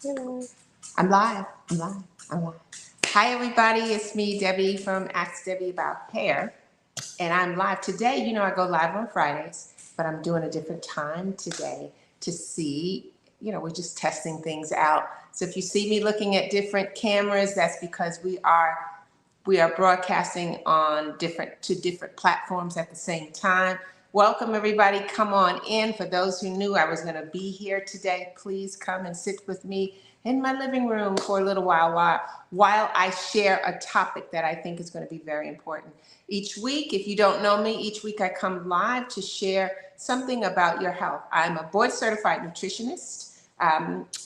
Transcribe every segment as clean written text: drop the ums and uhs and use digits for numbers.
I'm live. I'm live. I'm live. Hi, everybody. It's me, Debbie from Ask Debbie About Hair. And I'm live today. You know, I go live on Fridays, but I'm doing a different time today to see, we're just testing things out. So if you see me looking at different cameras, that's because we are broadcasting on different platforms at the same time. Welcome, everybody. Come on in. For those who knew I was going to be here today, please come and sit with me in my living room for a little while I share a topic that I think is going to be very important. Each week, if you don't know me, each week I come live to share something about your health. I'm a board certified nutritionist,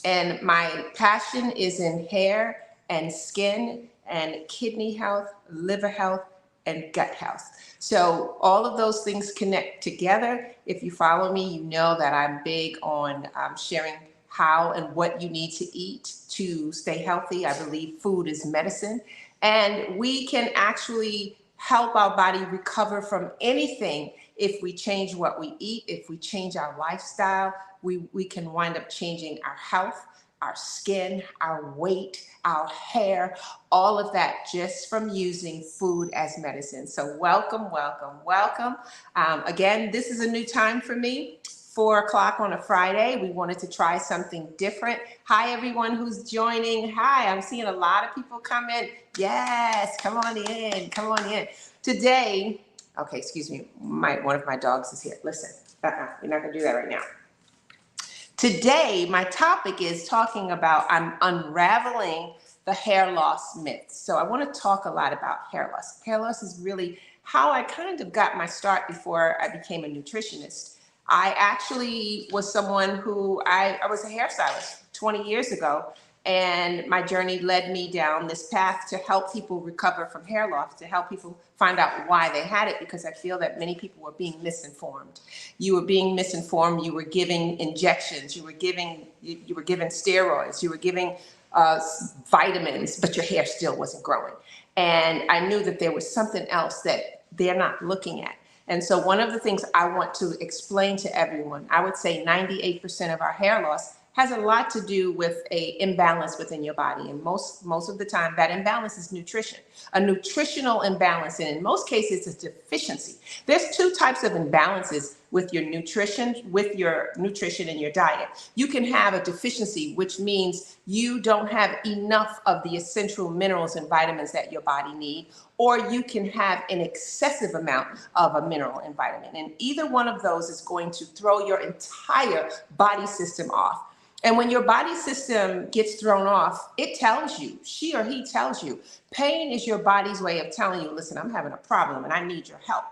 and my passion is in hair and skin and kidney health, liver health, and gut health. So all of those things connect together. If you follow me, you know that I'm big on sharing how and what you need to eat to stay healthy. I believe food is medicine, and we can actually help our body recover from anything if we change what we eat, if we change our lifestyle. We can wind up changing our health, our skin, our weight, our hair, all of that just from using food as medicine. So welcome, welcome, welcome. Again, this is a new time for me. 4 o'clock on a Friday. We wanted to try something different. Hi, everyone who's joining. Hi, I'm seeing a lot of people come in. Yes, come on in, come on in. Today, okay, excuse me, one of my dogs is here. Listen, we're not gonna do that right now. Today, my topic is talking about, I'm unraveling the hair loss myths. So I want to talk a lot about hair loss. Hair loss is really how I kind of got my start before I became a nutritionist. I actually was someone who, I was a hairstylist 20 years ago, and my journey led me down this path to help people recover from hair loss, to help people find out why they had it, because I feel that many people were being misinformed. You were being misinformed. You were giving injections. You were giving steroids. You were giving vitamins, but your hair still wasn't growing. And I knew that there was something else that they're not looking at. And so one of the things I want to explain to everyone, I would say 98% of our hair loss has a lot to do with an imbalance within your body. And most of the time, that imbalance is nutrition, a nutritional imbalance. And in most cases, it's a deficiency. There's two types of imbalances with your nutrition and your diet. You can have a deficiency, which means you don't have enough of the essential minerals and vitamins that your body needs, or you can have an excessive amount of a mineral and vitamin. And either one of those is going to throw your entire body system off. And when your body system gets thrown off, it tells you, she or he tells you, pain is your body's way of telling you, listen, I'm having a problem and I need your help.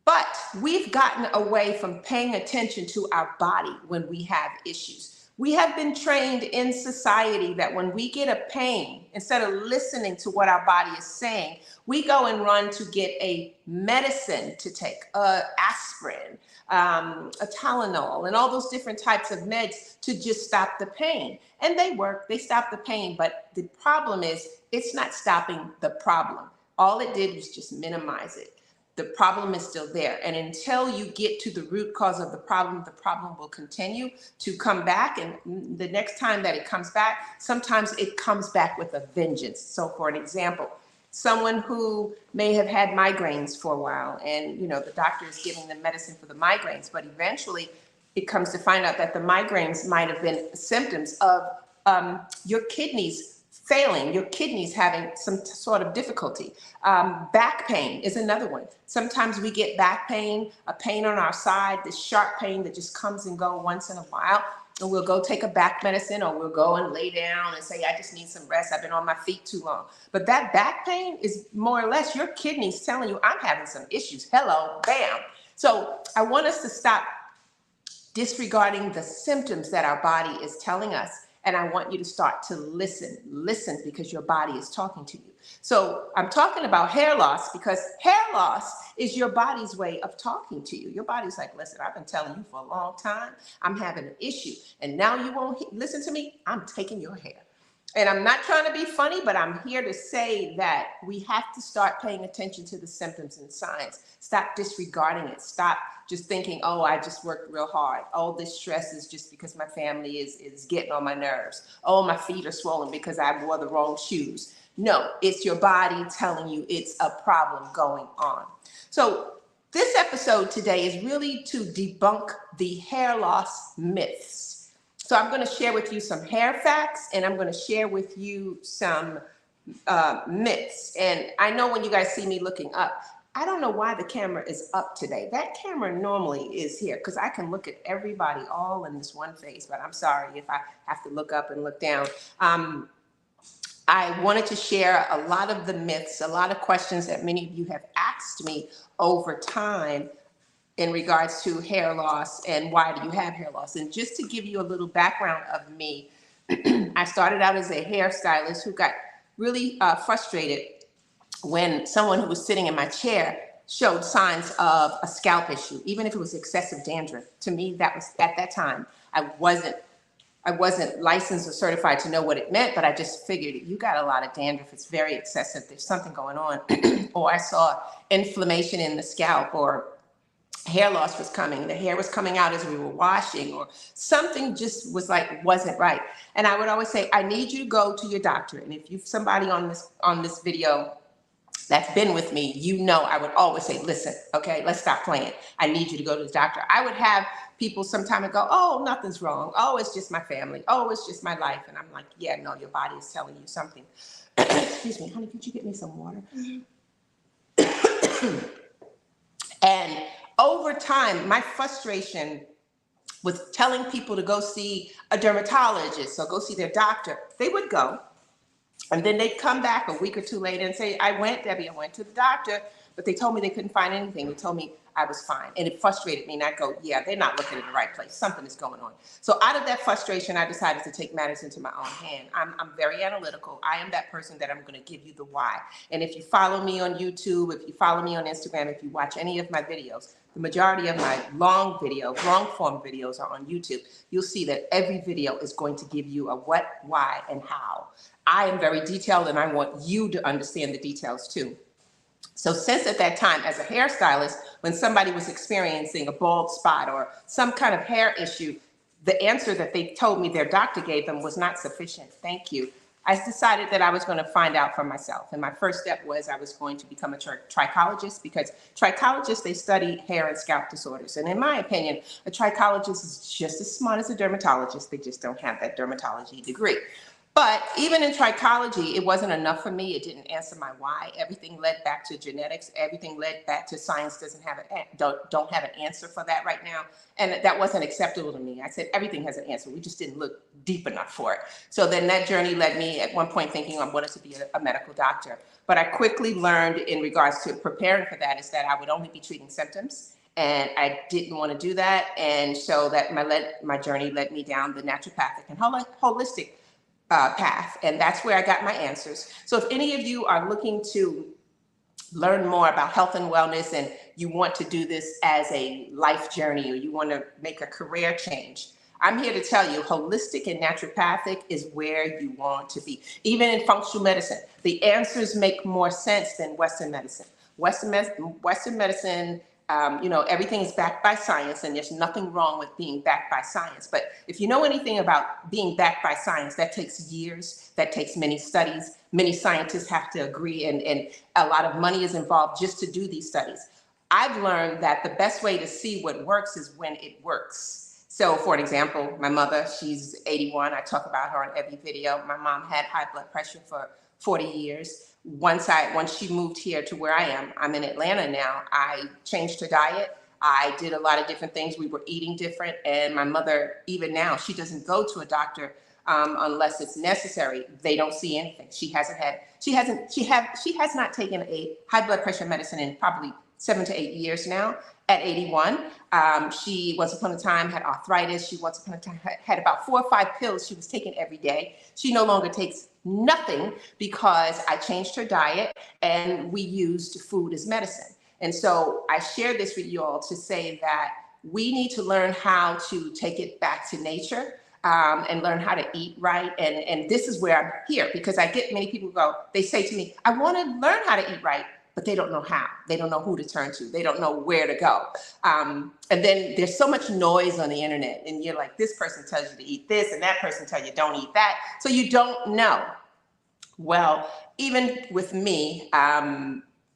But we've gotten away from paying attention to our body when we have issues. We have been trained in society that when we get a pain, instead of listening to what our body is saying, we go and run to get a medicine to take, aspirin, a Tylenol, and all those different types of meds to just stop the pain. And they work, they stop the pain, but the problem is it's not stopping the problem. All it did was just minimize it. The problem is still there. And until you get to the root cause of the problem will continue to come back. And the next time that it comes back, sometimes it comes back with a vengeance. So for an example, someone who may have had migraines for a while, and the doctor is giving them medicine for the migraines, but eventually it comes to find out that the migraines might have been symptoms of your kidneys failing, your kidneys having some sort of difficulty. Back pain is another one. Sometimes we get back pain, a pain on our side, this sharp pain that just comes and goes once in a while. And we'll go take a back medicine, or we'll go and lay down and say, I just need some rest. I've been on my feet too long. But that back pain is more or less your kidneys telling you, I'm having some issues. Hello, bam. So I want us to stop disregarding the symptoms that our body is telling us. And I want you to start to listen, because your body is talking to you. So I'm talking about hair loss because hair loss is your body's way of talking to you. Your body's like, listen, I've been telling you for a long time, I'm having an issue. And now you won't listen to me? I'm taking your hair. And I'm not trying to be funny, but I'm here to say that we have to start paying attention to the symptoms and signs. Stop disregarding it. Stop just thinking, oh, I just worked real hard. Oh, this stress is just because my family is getting on my nerves. Oh, my feet are swollen because I wore the wrong shoes. No, it's your body telling you it's a problem going on. So this episode today is really to debunk the hair loss myths. So I'm going to share with you some hair facts, and I'm going to share with you some myths. And I know when you guys see me looking up, I don't know why the camera is up today. That camera normally is here because I can look at everybody all in this one face, but I'm sorry if I have to look up and look down. I wanted to share a lot of the myths, a lot of questions that many of you have asked me over time in regards to hair loss and why do you have hair loss. And just to give you a little background of me, I started out as a hairstylist who got really frustrated when someone who was sitting in my chair showed signs of a scalp issue, even if it was excessive dandruff. To me, that was, at that time, I wasn't licensed or certified to know what it meant, but I just figured you got a lot of dandruff. It's very excessive. There's something going on. Or I saw inflammation in the scalp, or hair loss was coming. The hair was coming out as we were washing, or something just was like, wasn't right. And I would always say, I need you to go to your doctor. And if you've somebody on this video that's been with me, you know, I would always say, listen, okay, let's stop playing. I need you to go to the doctor. I would have people sometime go, oh, nothing's wrong. Oh, it's just my family. Oh, it's just my life. And I'm like, yeah, no, your body is telling you something. Excuse me, honey, could you get me some water? Mm-hmm. And over time, my frustration with telling people to go see a dermatologist or go see their doctor, they would go. And then they'd come back a week or two later and say, I went to the doctor, but they told me they couldn't find anything. They told me I was fine. And it frustrated me. And I go, yeah, they're not looking in the right place. Something is going on. So out of that frustration, I decided to take matters into my own hand. I'm very analytical. I am that person that I'm going to give you the why. And if you follow me on YouTube, if you follow me on Instagram, if you watch any of my videos, the majority of my long form videos are on YouTube. You'll see that every video is going to give you a what, why, and how. I am very detailed, and I want you to understand the details too. So since at that time, as a hairstylist, when somebody was experiencing a bald spot or some kind of hair issue, the answer that they told me their doctor gave them was not sufficient. Thank you. I decided that I was going to find out for myself. And my first step was I was going to become a trichologist, because trichologists, they study hair and scalp disorders. And in my opinion, a trichologist is just as smart as a dermatologist. They just don't have that dermatology degree. But even in trichology, it wasn't enough for me. It didn't answer my why. Everything led back to genetics. Everything led back to science don't have an answer for that right now. And that wasn't acceptable to me. I said, everything has an answer. We just didn't look deep enough for it. So then that journey led me at one point thinking I wanted to be a medical doctor. But I quickly learned in regards to preparing for that is that I would only be treating symptoms. And I didn't want to do that. And so that my journey led me down the naturopathic and holistic path. And that's where I got my answers. So if any of you are looking to learn more about health and wellness, and you want to do this as a life journey, or you want to make a career change, I'm here to tell you holistic and naturopathic is where you want to be. Even in functional medicine, the answers make more sense than Western medicine. Western medicine, everything is backed by science, and there's nothing wrong with being backed by science. But if you know anything about being backed by science, that takes years, that takes many studies. Many scientists have to agree, and a lot of money is involved just to do these studies. I've learned that the best way to see what works is when it works. So for an example, my mother, she's 81. I talk about her on every video. My mom had high blood pressure for 40 years. Once she moved here to where I am, I'm in Atlanta now, I changed her diet. I did a lot of different things. We were eating different. And my mother, even now, she doesn't go to a doctor unless it's necessary. They don't see anything. She has not taken a high blood pressure medicine in probably 7 to 8 years now. At 81, she once upon a time had arthritis. She once upon a time had about 4 or 5 pills she was taking every day. She no longer takes nothing because I changed her diet and we used food as medicine. And so I share this with you all to say that we need to learn how to take it back to nature. and learn how to eat right. And this is where I'm here, because I get many people go, they say to me, I want to learn how to eat right, but they don't know how. They don't know who to turn to. They don't know where to go. And then there's so much noise on the internet, and you're like, this person tells you to eat this, and that person tells you don't eat that. So you don't know. Well, even with me,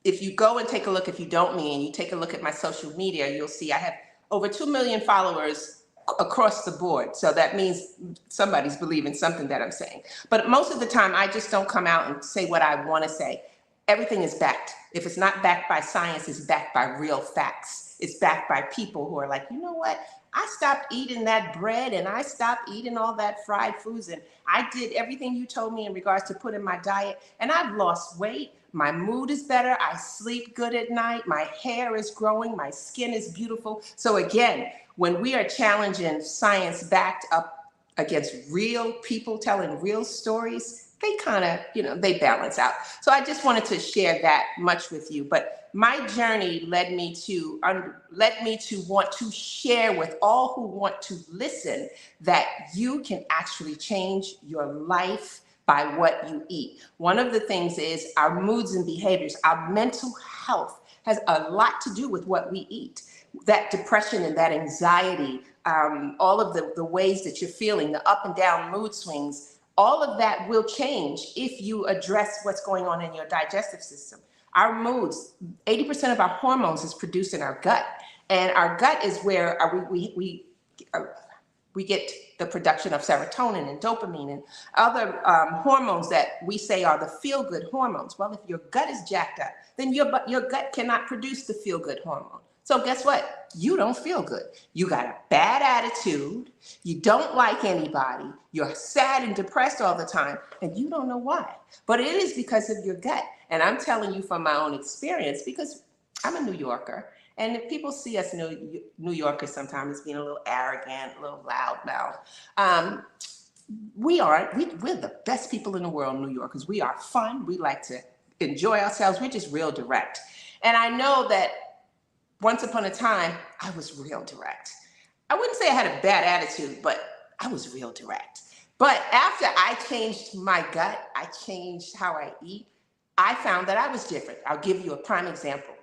if you go and take a look, if you don't me, and you take a look at my social media, you'll see I have over 2 million followers across the board. So that means somebody's believing something that I'm saying. But most of the time, I just don't come out and say what I want to say. Everything is backed. If it's not backed by science, it's backed by real facts. It's backed by people who are like, you know what? I stopped eating that bread, and I stopped eating all that fried foods, and I did everything you told me in regards to put in my diet, and I've lost weight. My mood is better. I sleep good at night. My hair is growing. My skin is beautiful. So again, when we are challenging science backed up against real people telling real stories, they kind of, they balance out. So I just wanted to share that much with you. But my journey led me to want to share with all who want to listen that you can actually change your life by what you eat. One of the things is our moods and behaviors, our mental health has a lot to do with what we eat. That depression and that anxiety, all of the ways that you're feeling, the up and down mood swings, all of that will change if you address what's going on in your digestive system. Our moods, 80% of our hormones is produced in our gut. And our gut is where we get the production of serotonin and dopamine and other hormones that we say are the feel-good hormones. Well, if your gut is jacked up, then your gut cannot produce the feel-good hormone. So guess what? You don't feel good. You got a bad attitude. You don't like anybody. You're sad and depressed all the time, and you don't know why. But it is because of your gut. And I'm telling you from my own experience, because I'm a New Yorker. And if people see us New Yorkers sometimes being a little arrogant, a little loudmouth, we're the best people in the world, New Yorkers. We are fun. We like to enjoy ourselves. We're just real direct. And I know that once upon a time, I was real direct. I wouldn't say I had a bad attitude, but I was real direct. But after I changed my gut, I changed how I eat, I found that I was different. I'll give you a prime example.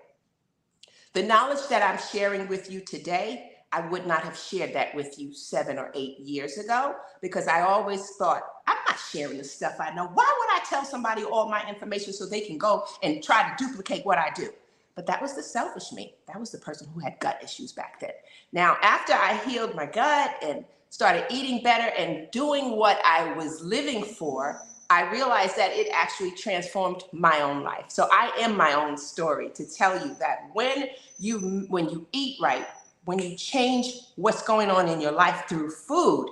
The knowledge that I'm sharing with you today, I would not have shared that with you 7 or 8 years ago, because I always thought, I'm not sharing the stuff I know. Why would I tell somebody all my information so they can go and try to duplicate what I do? But that was the selfish me. That was the person who had gut issues back then. Now, after I healed my gut and started eating better and doing what I was living for, I realized that it actually transformed my own life. So I am my own story to tell you that when you eat right, when you change what's going on in your life through food,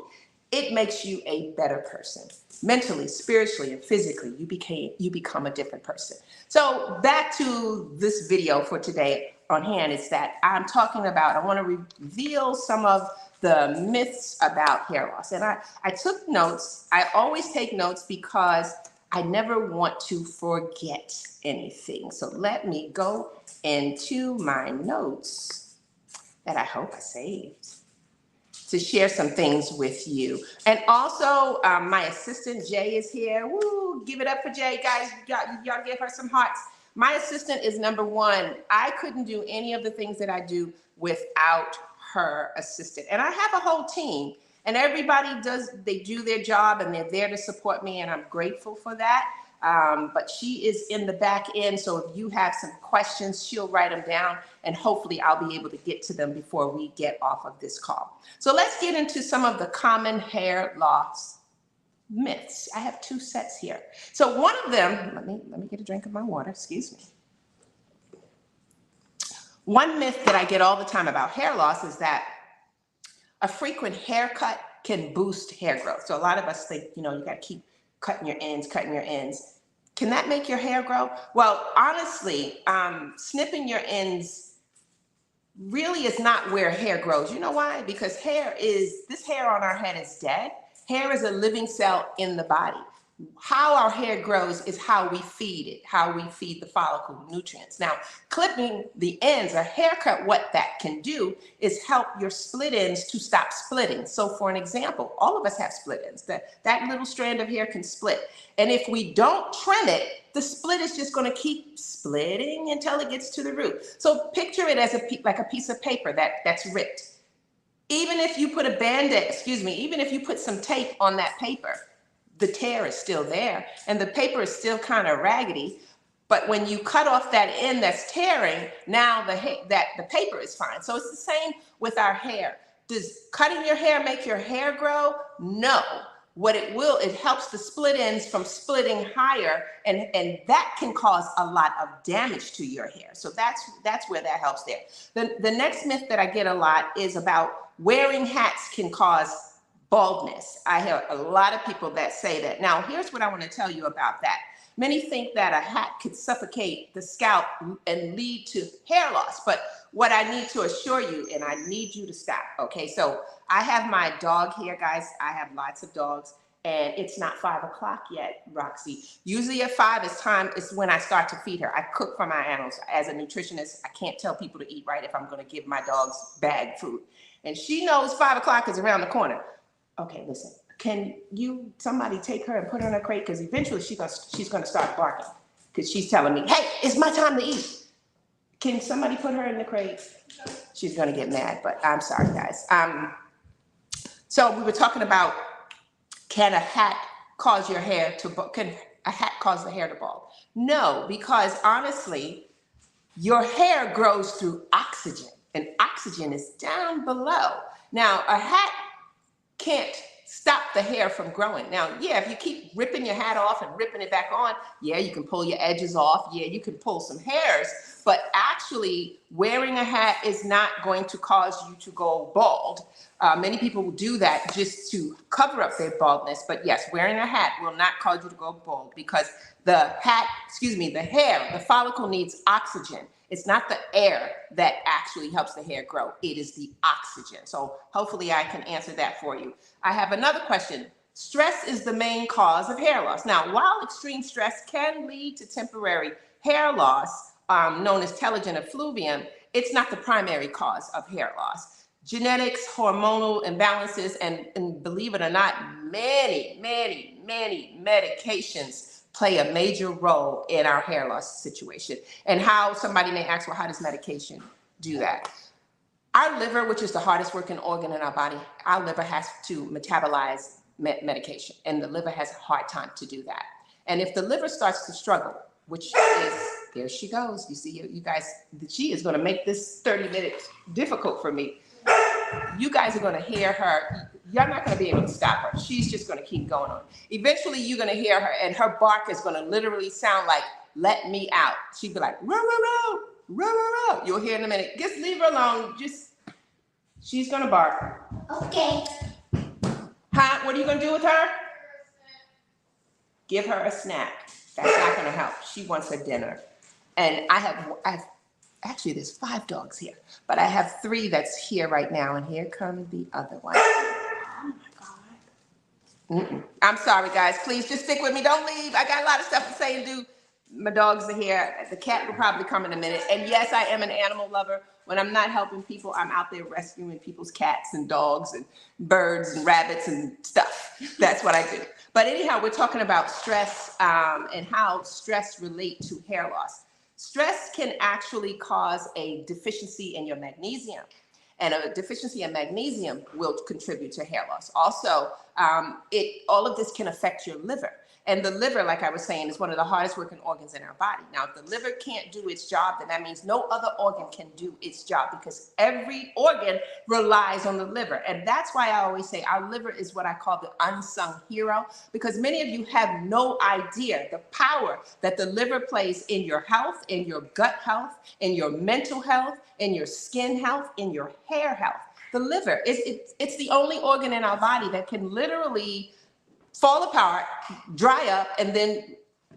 it makes you a better person. Mentally, spiritually, and physically, you become a different person. So back to this video for today on hand is that I'm talking about, I want to reveal some of the myths about hair loss. And I took notes. I always take notes because I never want to forget anything. So let me go into my notes that I hope I saved to share some things with you. And also, my assistant, Jay, is here. Woo, give it up for Jay, guys. Y'all give her some hearts. My assistant is number one. I couldn't do any of the things that I do without her assistant. And I have a whole team, and everybody they do their job, and they're there to support me, and I'm grateful for that. But she is in the back end, so if you have some questions, she'll write them down, and hopefully I'll be able to get to them before we get off of this call. So let's get into some of the common hair loss myths. I have 2 sets here. So one of them, let me get a drink of my water, excuse me. One myth that I get all the time about hair loss is that a frequent haircut can boost hair growth. So a lot of us think, you got to keep cutting your ends. Can that make your hair grow? Well, honestly, snipping your ends really is not where hair grows. You know why? Because this hair on our head is dead. Hair is a living cell in the body. How our hair grows is how we feed it, how we feed the follicle nutrients. Now, clipping the ends, a haircut, what that can do is help your split ends to stop splitting. So for an example, all of us have split ends. That little strand of hair can split. And if we don't trim it, the split is just going to keep splitting until it gets to the root. So picture it as like a piece of paper that's ripped. Even if you put a Band-Aid, even if you put some tape on that paper, the tear is still there and the paper is still kind of raggedy. But when you cut off that end that's tearing, now the paper is fine. So it's the same with our hair. Does cutting your hair make your hair grow? No. What it will, it helps the split ends from splitting higher, and that can cause a lot of damage to your hair. So that's where that helps there. The next myth that I get a lot is about wearing hats can cause baldness. I hear a lot of people that say that. Now, here's what I want to tell you about that. Many think that a hat could suffocate the scalp and lead to hair loss. But what I need to assure you, and I need you to stop, okay? So I have my dog here, guys. I have lots of dogs, and it's not 5 o'clock yet, Roxy. Usually at 5 is when I start to feed her. I cook for my animals. As a nutritionist, I can't tell people to eat right if I'm going to give my dogs bad food. And she knows 5 o'clock is around the corner. Okay, listen, can somebody take her and put her in a crate? Because eventually she's going to start barking because she's telling me, hey, it's my time to eat. Can somebody put her in the crate? She's going to get mad, but I'm sorry, guys. So we were talking about, can a hat cause the hair to bald? No, because honestly, your hair grows through oxygen, and oxygen is down below. Now, a hat can't stop the hair from growing. Now, yeah, if you keep ripping your hat off and ripping it back on, yeah, you can pull your edges off. Yeah, you can pull some hairs, but actually wearing a hat is not going to cause you to go bald. Many people will do that just to cover up their baldness, but yes, wearing a hat will not cause you to go bald because the hair, the follicle needs oxygen. It's not the air that actually helps the hair grow. It is the oxygen. So hopefully I can answer that for you. I have another question. Stress is the main cause of hair loss. Now, while extreme stress can lead to temporary hair loss, known as telogen effluvium, it's not the primary cause of hair loss. Genetics, hormonal imbalances, and believe it or not, many medications play a major role in our hair loss situation. And how somebody may ask, well, how does medication do that? Our liver, which is the hardest working organ in our body, our liver has to metabolize medication, and the liver has a hard time to do that. And if the liver starts to struggle, which is, there she goes. You see, you guys, she is going to make this 30 minutes difficult for me. You guys are going to hear her. You're not going to be able to stop her. She's just going to keep going on. Eventually, you're going to hear her, and her bark is going to literally sound like, let me out. She'd be like, row, row, row, row, row, row. You'll hear in a minute. Just leave her alone. She's going to bark. Okay. Huh? What are you going to do with her? Give her a snack. That's not going to help. She wants her dinner. And actually, there's 5 dogs here, but I have 3 that's here right now, and here come the other one. Oh my God. I'm sorry, guys. Please just stick with me. Don't leave. I got a lot of stuff to say and do. My dogs are here. The cat will probably come in a minute. And yes, I am an animal lover. When I'm not helping people, I'm out there rescuing people's cats and dogs and birds and rabbits and stuff. That's what I do. But anyhow, we're talking about stress and how stress relates to hair loss. Stress can actually cause a deficiency in your magnesium, and a deficiency in magnesium will contribute to hair loss. Also, all of this can affect your liver. And the liver, like I was saying, is one of the hardest working organs in our body. Now, if the liver can't do its job, then that means no other organ can do its job, because every organ relies on the liver. And that's why I always say our liver is what I call the unsung hero, because many of you have no idea the power that the liver plays in your health, in your gut health, in your mental health, in your skin health, in your hair health. The liver, it's the only organ in our body that can literally fall apart, dry up, and then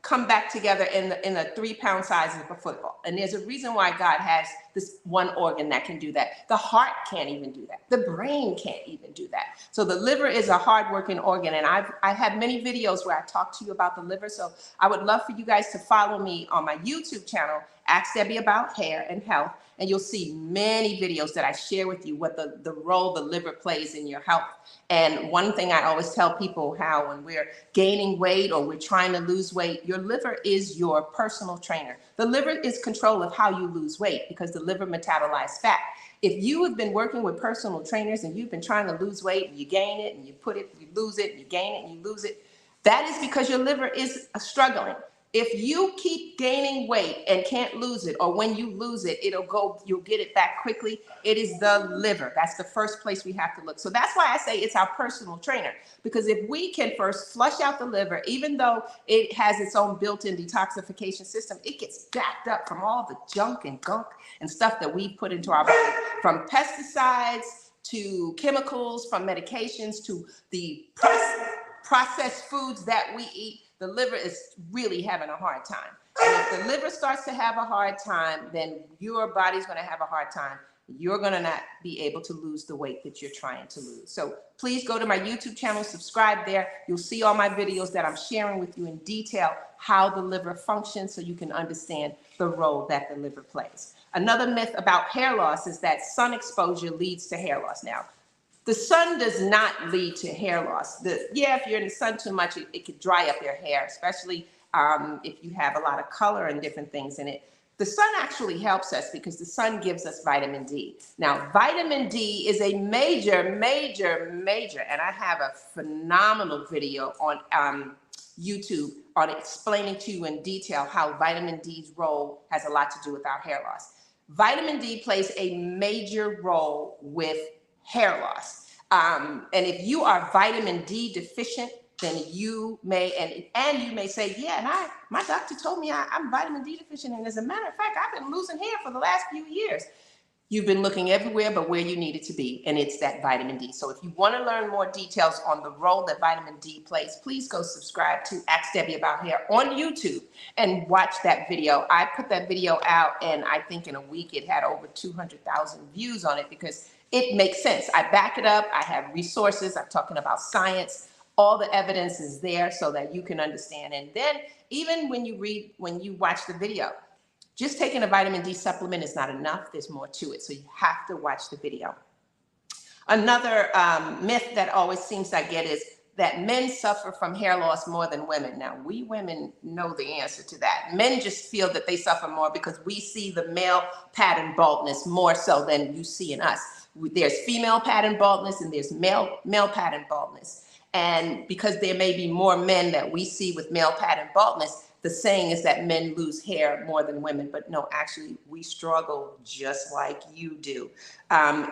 come back together in a 3-pound size of a football. And there's a reason why God has this one organ that can do that. The heart can't even do that. The brain can't even do that. So the liver is a hard-working organ, and I have many videos where I talk to you about the liver. So I would love for you guys to follow me on my YouTube channel, Ask Debbie About Hair and Health, and you'll see many videos that I share with you what the role the liver plays in your health. And one thing I always tell people, how when we're gaining weight or we're trying to lose weight, your liver is your personal trainer. The liver is control of how you lose weight because the liver metabolizes fat. If you have been working with personal trainers and you've been trying to lose weight and you gain it and you put it, you lose it, and you gain it and you lose it, that is because your liver is struggling. If you keep gaining weight and can't lose it, or when you lose it, you'll get it back quickly. It is the liver. That's the first place we have to look. So that's why I say it's our personal trainer, because if we can first flush out the liver, even though it has its own built-in detoxification system, it gets backed up from all the junk and gunk and stuff that we put into our body, from pesticides to chemicals, from medications to the processed foods that we eat. The liver is really having a hard time. And if the liver starts to have a hard time, then your body's going to have a hard time. You're going to not be able to lose the weight that you're trying to lose. So please go to my YouTube channel, subscribe there. You'll see all my videos that I'm sharing with you in detail how the liver functions so you can understand the role that the liver plays. Another myth about hair loss is that sun exposure leads to hair loss. Now, the sun does not lead to hair loss. If you're in the sun too much, it could dry up your hair, especially if you have a lot of color and different things in it. The sun actually helps us because the sun gives us vitamin D. Now, vitamin D is a major, and I have a phenomenal video on YouTube on explaining to you in detail how vitamin D's role has a lot to do with our hair loss. Vitamin D plays a major role with hair loss. And if you are vitamin D deficient, then you may, and you may say, yeah, and my doctor told me I'm vitamin D deficient. And as a matter of fact, I've been losing hair for the last few years. You've been looking everywhere but where you need it to be, and it's that vitamin D. So if you want to learn more details on the role that vitamin D plays, please go subscribe to Ask Debbie About Hair on YouTube and watch that video. I put that video out, and I think in a week it had over 200,000 views on it because it makes sense. I back it up. I have resources. I'm talking about science. All the evidence is there so that you can understand. And then even when you watch the video, just taking a vitamin D supplement is not enough. There's more to it. So you have to watch the video. Another myth that always seems I get is that men suffer from hair loss more than women. Now, we women know the answer to that. Men just feel that they suffer more because we see the male pattern baldness more so than you see in us. There's female pattern baldness and there's male pattern baldness. And because there may be more men that we see with male pattern baldness, the saying is that men lose hair more than women, but no, actually we struggle just like you do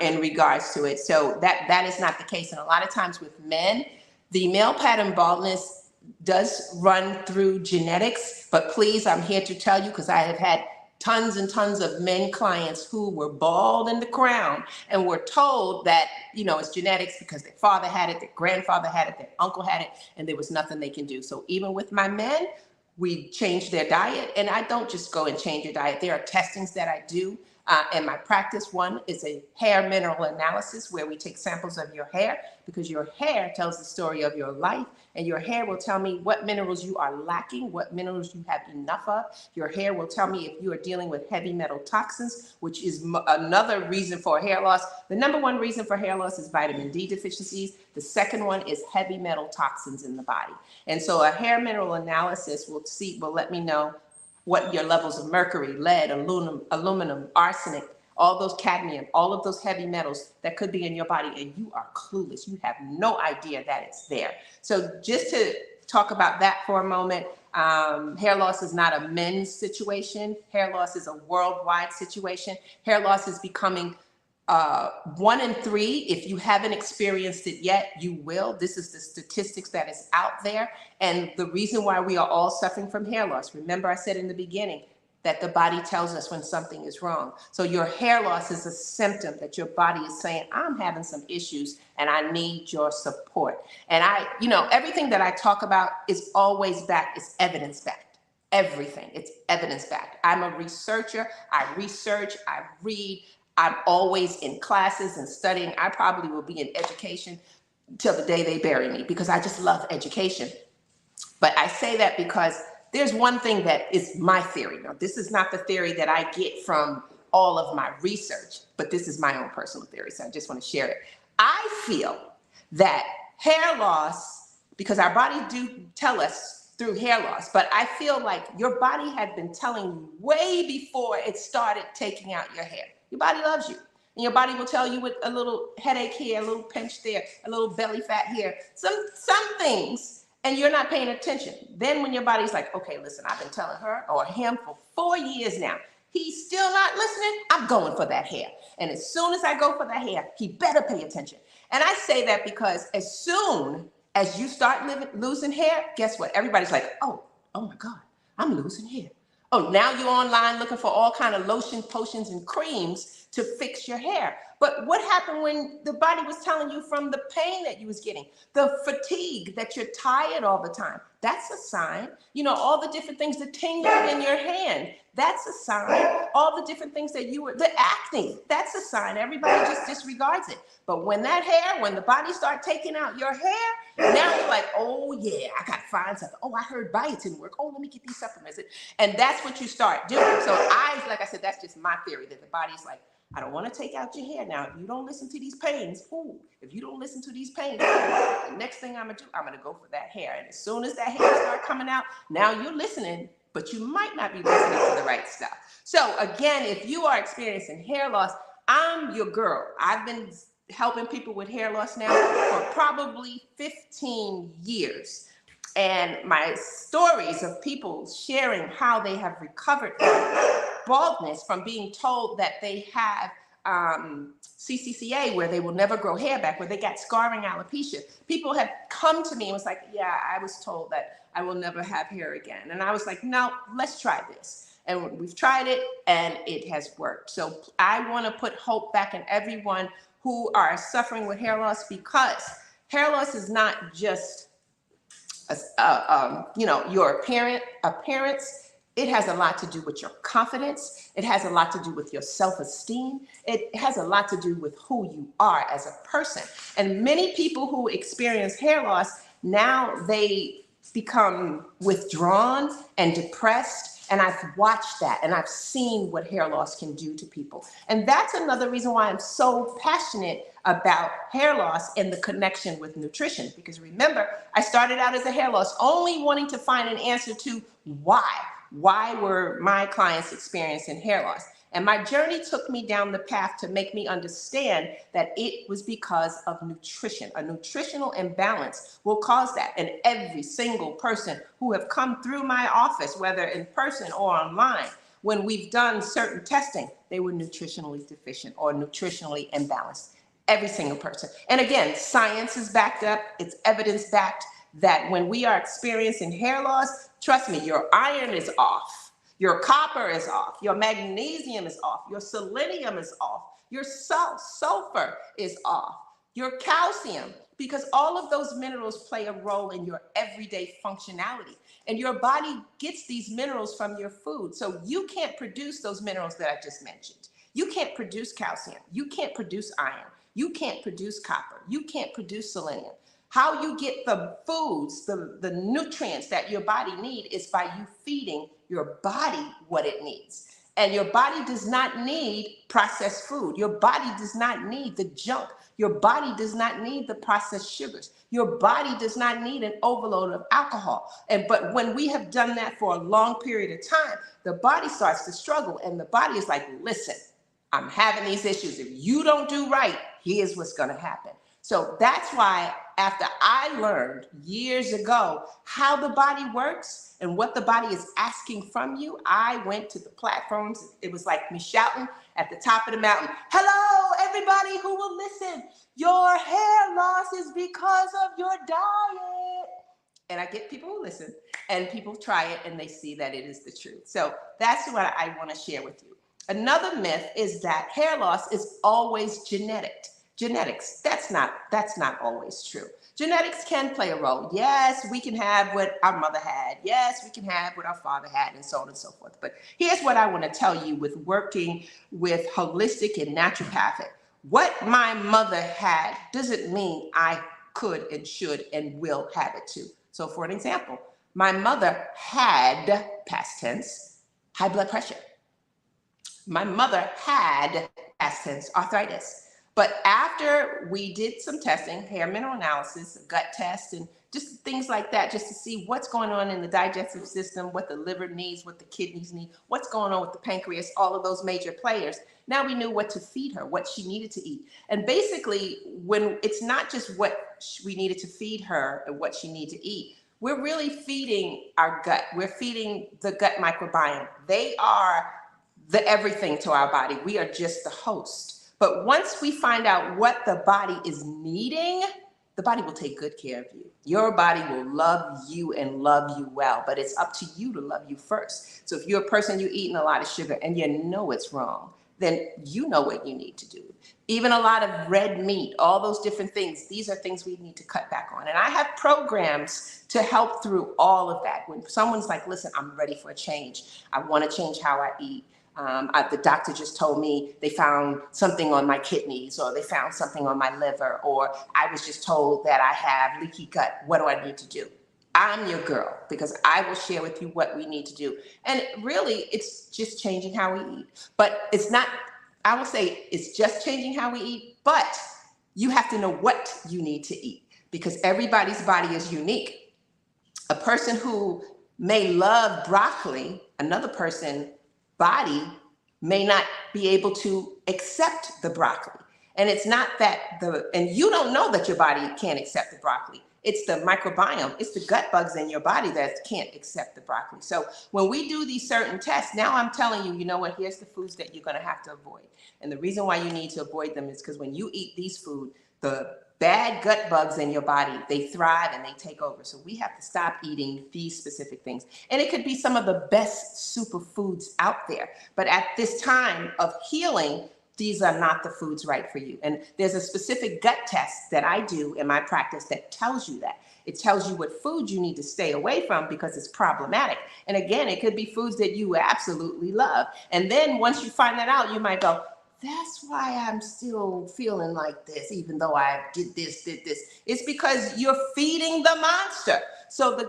in regards to it. So that is not the case. And a lot of times with men, the male pattern baldness does run through genetics, but please, I'm here to tell you, because I have had tons and tons of men clients who were bald in the crown and were told that, it's genetics because their father had it, their grandfather had it, their uncle had it, and there was nothing they can do. So even with my men, we change their diet, and I don't just go and change your diet. There are testings that I do in my practice. One is a hair mineral analysis where we take samples of your hair because your hair tells the story of your life, and your hair will tell me what minerals you are lacking, what minerals you have enough of. Your hair will tell me if you are dealing with heavy metal toxins, which is another reason for hair loss. The number one reason for hair loss is vitamin D deficiencies. The second one is heavy metal toxins in the body. And so a hair mineral analysis will let me know what your levels of mercury, lead, aluminum, arsenic, all those cadmium, all of those heavy metals that could be in your body, and you are clueless. You have no idea that it's there. So just to talk about that for a moment, hair loss is not a men's situation. Hair loss is a worldwide situation. Hair loss is becoming 1 in 3. If you haven't experienced it yet, you will. This is the statistics that is out there. And the reason why we are all suffering from hair loss. Remember, I said in the beginning that the body tells us when something is wrong. So your hair loss is a symptom that your body is saying, I'm having some issues and I need your support. And everything that I talk about is always backed, it's evidence backed. Everything. It's evidence-backed. I'm a researcher. I research, I read. I'm always in classes and studying. I probably will be in education till the day they bury me because I just love education. But I say that because there's one thing that is my theory. Now, this is not the theory that I get from all of my research, but this is my own personal theory, so I just want to share it. I feel that hair loss, because our body do tell us through hair loss, but I feel like your body had been telling you way before it started taking out your hair. Your body loves you. And your body will tell you with a little headache here, a little pinch there, a little belly fat here, some things, and you're not paying attention. Then when your body's like, okay, listen, I've been telling her or him for 4 years now. He's still not listening. I'm going for that hair. And as soon as I go for that hair, he better pay attention. And I say that because as soon as you start losing hair, guess what? Everybody's like, oh my God, I'm losing hair. Oh, now you're online looking for all kind of lotion, potions, and creams to fix your hair. But what happened when the body was telling you from the pain that you was getting, the fatigue, that you're tired all the time? That's a sign. You know, all the different things, the tingling in your hand, that's a sign. All the different things that the acne, that's a sign. Everybody just disregards it. But when the body start taking out your hair, now you're like, oh yeah, I got to find something. Oh, I heard biotin work. Oh, let me get these supplements. And that's what you start doing. So like I said, that's just my theory, that the body's like, I don't want to take out your hair now. If you don't listen to these pains, the next thing I'm going to do, I'm going to go for that hair. And as soon as that hair starts coming out, now you're listening, but you might not be listening to the right stuff. So again, if you are experiencing hair loss, I'm your girl. I've been helping people with hair loss now for probably 15 years. And my stories of people sharing how they have recovered from baldness, from being told that they have CCCA, where they will never grow hair back, where they got scarring alopecia. People have come to me and was like, yeah, I was told that I will never have hair again. And I was like, no, let's try this. And we've tried it and it has worked. So I want to put hope back in everyone who are suffering with hair loss, because hair loss is not just your appearance. It has a lot to do with your confidence. It has a lot to do with your self-esteem. It has a lot to do with who you are as a person. And many people who experience hair loss, now they become withdrawn and depressed. And I've watched that, and I've seen what hair loss can do to people. And that's another reason why I'm so passionate about hair loss and the connection with nutrition. Because remember, I started out as a hair loss, only wanting to find an answer to why. Why were my clients experiencing hair loss? And my journey took me down the path to make me understand that it was because of nutrition. A nutritional imbalance will cause that. And every single person who have come through my office, whether in person or online, when we've done certain testing, they were nutritionally deficient or nutritionally imbalanced. Every single person. And again, science is backed up. It's evidence backed that when we are experiencing hair loss, trust me, your iron is off. Your copper is off, your magnesium is off, your selenium is off, your sulfur is off, your calcium, because all of those minerals play a role in your everyday functionality. And your body gets these minerals from your food. So you can't produce those minerals that I just mentioned. You can't produce calcium. You can't produce iron. You can't produce copper. You can't produce selenium. How you get the foods, the nutrients that your body needs, is by you feeding your body what it needs. And your body does not need processed food. Your body does not need the junk. Your body does not need the processed sugars. Your body does not need an overload of alcohol. But when we have done that for a long period of time, the body starts to struggle. And the body is like, listen, I'm having these issues. If you don't do right, here's what's going to happen. So that's why, after I learned years ago how the body works and what the body is asking from you, I went to the platforms. It was like me shouting at the top of the mountain, hello, everybody who will listen. Your hair loss is because of your diet. And I get people who listen, and people try it, and they see that it is the truth. So that's what I want to share with you. Another myth is that hair loss is always genetic. Genetics, that's not always true. Genetics can play a role. Yes, we can have what our mother had. Yes, we can have what our father had, and so on and so forth. But here's what I want to tell you with working with holistic and naturopathic. What my mother had doesn't mean I could and should and will have it too. So for an example, my mother had, past tense, high blood pressure. My mother had, past tense, arthritis. But after we did some testing, hair mineral analysis, gut test, and just things like that, just to see what's going on in the digestive system, what the liver needs, what the kidneys need, what's going on with the pancreas, all of those major players. Now we knew what to feed her, what she needed to eat. And basically, when it's not just what we needed to feed her and what she needed to eat, we're really feeding our gut. We're feeding the gut microbiome. They are the everything to our body. We are just the host. But once we find out what the body is needing, the body will take good care of you. Your body will love you and love you well, but it's up to you to love you first. So if you're a person, you're eating a lot of sugar and you know it's wrong, then you know what you need to do. Even a lot of red meat, all those different things, these are things we need to cut back on. And I have programs to help through all of that. When someone's like, listen, I'm ready for a change. I want to change how I eat. The doctor just told me they found something on my kidneys, or they found something on my liver, or I was just told that I have leaky gut. What do I need to do? I'm your girl, because I will share with you what we need to do. And really, it's just changing how we eat. But it's not, I will say it's just changing how we eat, but you have to know what you need to eat, because everybody's body is unique. A person who may love broccoli, another person body may not be able to accept the broccoli. And it's not that and you don't know that your body can't accept the broccoli. It's the microbiome, it's the gut bugs in your body that can't accept the broccoli. So when we do these certain tests, now I'm telling you, you know what, here's the foods that you're gonna have to avoid. And the reason why you need to avoid them is because when you eat these foods, the bad gut bugs in your body, they thrive and they take over. So we have to stop eating these specific things. And it could be some of the best superfoods out there. But at this time of healing, these are not the foods right for you. And there's a specific gut test that I do in my practice that tells you that. It tells you what foods you need to stay away from because it's problematic. And again, it could be foods that you absolutely love. And then once you find that out, you might go, that's why I'm still feeling like this, even though I did this. It's because you're feeding the monster. So the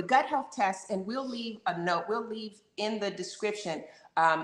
gut health test, and we'll leave a note, we'll leave in the description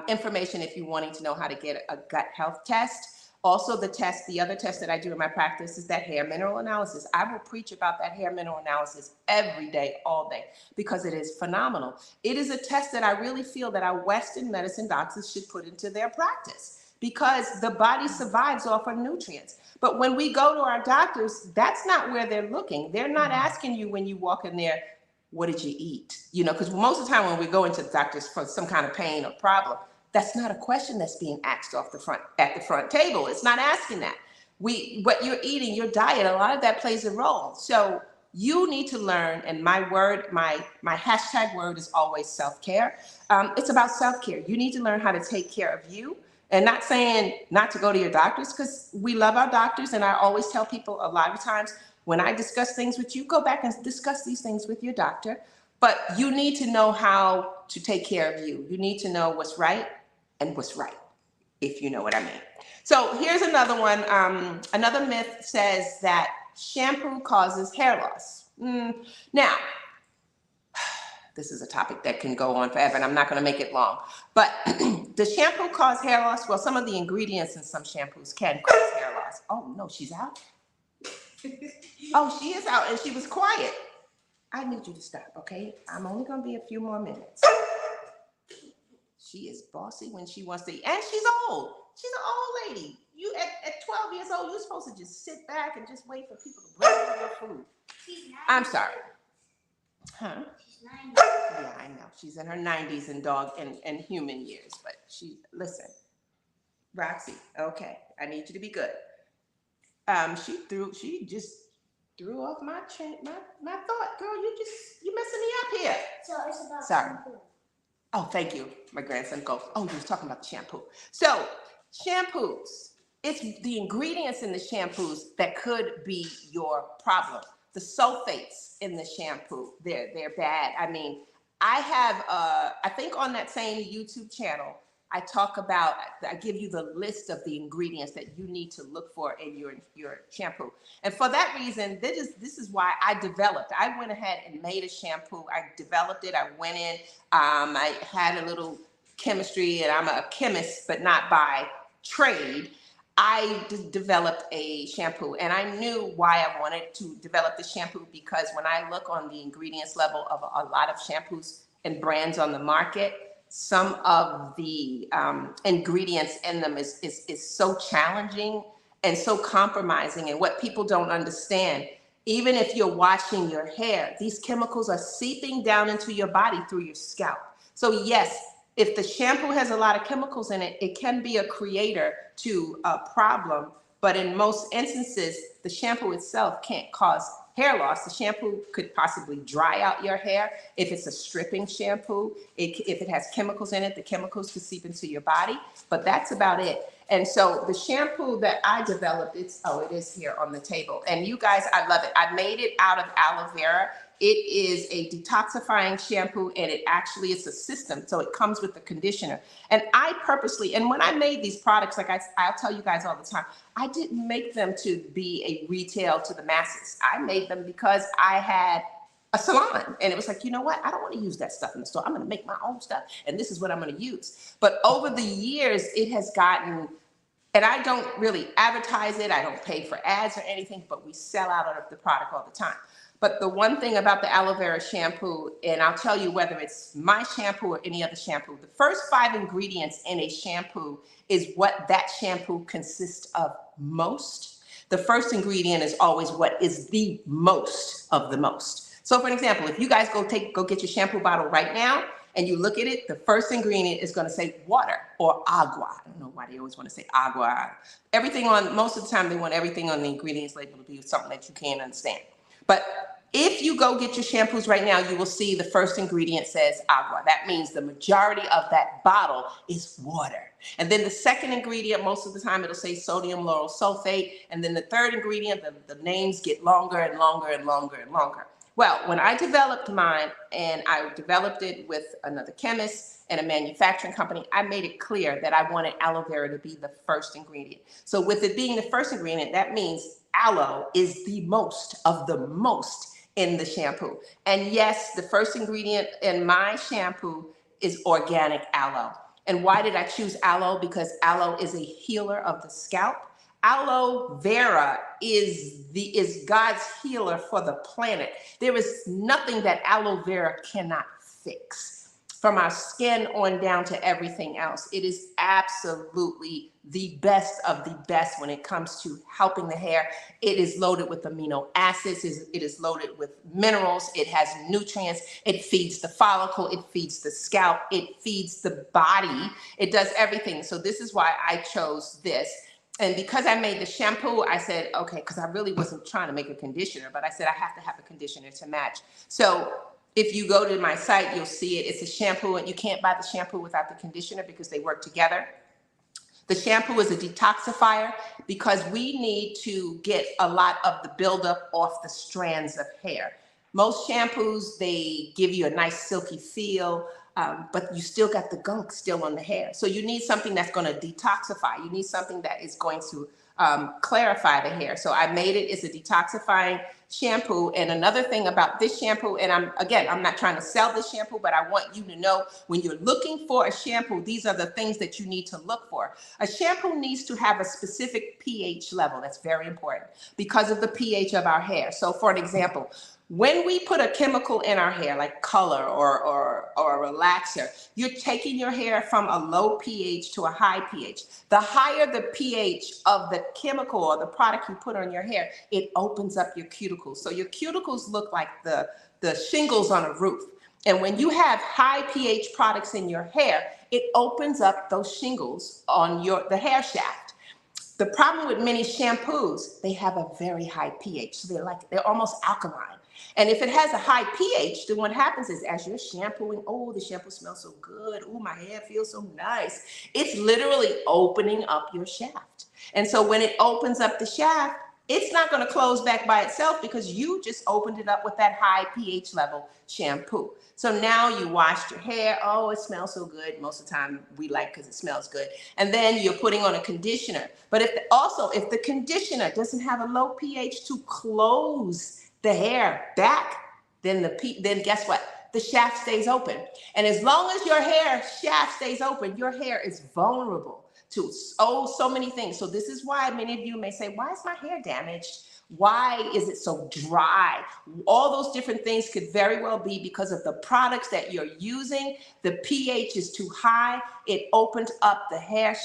information if you're wanting to know how to get a gut health test. Also the other test that I do in my practice is that hair mineral analysis. I will preach about that hair mineral analysis every day, all day, because it is phenomenal. It is a test that I really feel that our Western medicine doctors should put into their practice, because the body survives off of nutrients. But when we go to our doctors, that's not where they're looking. They're not asking you when you walk in there, what did you eat? You know, because most of the time when we go into the doctors for some kind of pain or problem, that's not a question that's being asked at the front table. It's not asking that. What you're eating, your diet, a lot of that plays a role. So you need to learn, and my hashtag word is always self-care. It's about self-care. You need to learn how to take care of you. And not saying not to go to your doctors, because we love our doctors. And I always tell people a lot of times when I discuss things with you, go back and discuss these things with your doctor. But you need to know how to take care of you. You need to know what's right and what's right, if you know what I mean. So here's another one. Another myth says that shampoo causes hair loss. Now, this is a topic that can go on forever, and I'm not going to make it long. But does shampoo cause hair loss? Well, some of the ingredients in some shampoos can cause hair loss. Oh, no, she's out? Oh, she is out, and she was quiet. I need you to stop, okay? I'm only going to be a few more minutes. She is bossy when she wants to eat, and she's old. She's an old lady. You at 12 years old, you're supposed to just sit back and just wait for people to bring you your food. I'm sorry. Huh? She's 90. Yeah, I know. She's in her 90s and human years, but listen. Roxy, okay, I need you to be good. She just threw off my thought. Girl, you messing me up here. So it's about shampoo. Oh, thank you. My grandson goes, oh, you was talking about the shampoo. So, shampoos. it's the ingredients in the shampoos that could be your problem. The sulfates in the shampoo, they're bad. I mean, I have I think on that same YouTube channel, I talk about, I give you the list of the ingredients that you need to look for in your shampoo. And for that reason, this is why I went ahead and made a shampoo. I developed it. I went in, I had a little chemistry, and I'm a chemist, but not by trade. I developed a shampoo, and I knew why I wanted to develop the shampoo, because when I look on the ingredients level of a lot of shampoos and brands on the market, some of the ingredients in them is so challenging and so compromising. And what people don't understand, even if you're washing your hair, these chemicals are seeping down into your body through your scalp. So yes, if the shampoo has a lot of chemicals in it, it can be a creator to a problem. But in most instances, the shampoo itself can't cause hair loss. The shampoo could possibly dry out your hair if it's a stripping shampoo. If it has chemicals in it, the chemicals could seep into your body, but that's about it. And so the shampoo that I developed, it is here on the table. And you guys, I love it. I made it out of aloe vera. It is a detoxifying shampoo, and it's a system. So it comes with the conditioner. And I purposely, and when I made these products, like I'll tell you guys all the time, I didn't make them to be a retail to the masses. I made them because I had a salon, and it was like, you know what? I don't want to use that stuff in the store. I'm going to make my own stuff, and this is what I'm going to use. But over the years, it has gotten, and I don't really advertise it. I don't pay for ads or anything, but we sell out of the product all the time. But the one thing about the aloe vera shampoo, and I'll tell you whether it's my shampoo or any other shampoo, the first 5 ingredients in a shampoo is what that shampoo consists of most. The first ingredient is always what is the most of the most. So for an example, if you guys go get your shampoo bottle right now and you look at it, the first ingredient is going to say water or agua. I don't know why they always want to say agua. Most of the time they want everything on the ingredients label to be something that you can't understand. But if you go get your shampoos right now, you will see the first ingredient says agua. That means the majority of that bottle is water. And then the second ingredient, most of the time it'll say sodium lauryl sulfate. And then the third ingredient, the names get longer and longer and longer and longer. Well, when I developed mine, and I developed it with another chemist and a manufacturing company, I made it clear that I wanted aloe vera to be the first ingredient. So with it being the first ingredient, that means aloe is the most of the most in the shampoo. And yes, the first ingredient in my shampoo is organic aloe. And why did I choose aloe? Because aloe is a healer of the scalp. Aloe vera is God's healer for the planet. There is nothing that aloe vera cannot fix. From our skin on down to everything else, it is absolutely the best of the best when it comes to helping the hair. It is loaded with amino acids. It is loaded with minerals. It has nutrients. It feeds the follicle. It feeds the scalp. It feeds the body. It does everything. So this is why I chose this. And because I made the shampoo, I said, okay, because I really wasn't trying to make a conditioner, but I said I have to have a conditioner to match. So if you go to my site, you'll see it. It's a shampoo, and you can't buy the shampoo without the conditioner because they work together. The shampoo is a detoxifier because we need to get a lot of the buildup off the strands of hair. Most shampoos, they give you a nice silky feel, but you still got the gunk still on the hair. So you need something that's going to detoxify. You need something that is going to clarify the hair. So I made it as a detoxifying shampoo. And another thing about this shampoo, and I'm not trying to sell this shampoo, but I want you to know when you're looking for a shampoo, these are the things that you need to look for. A shampoo needs to have a specific pH level. That's very important because of the pH of our hair. So for an example, when we put a chemical in our hair, like color or a relaxer, you're taking your hair from a low pH to a high pH. The higher the pH of the chemical or the product you put on your hair, it opens up your cuticles. So your cuticles look like the shingles on a roof. And when you have high pH products in your hair, it opens up those shingles on the hair shaft. The problem with many shampoos, they have a very high pH. So they're almost alkaline. And if it has a high pH, then what happens is as you're shampooing, oh, the shampoo smells so good. Oh, my hair feels so nice. It's literally opening up your shaft. And so when it opens up the shaft, it's not going to close back by itself because you just opened it up with that high pH level shampoo. So now you washed your hair. Oh, it smells so good. Most of the time we like because it smells good. And then you're putting on a conditioner. But if the conditioner doesn't have a low pH to close the hair back, then guess what? The shaft stays open. And as long as your hair shaft stays open, your hair is vulnerable to so many things. So this is why many of you may say, why is my hair damaged? Why is it so dry? All those different things could very well be because of the products that you're using. The pH is too high. It opened up the hair,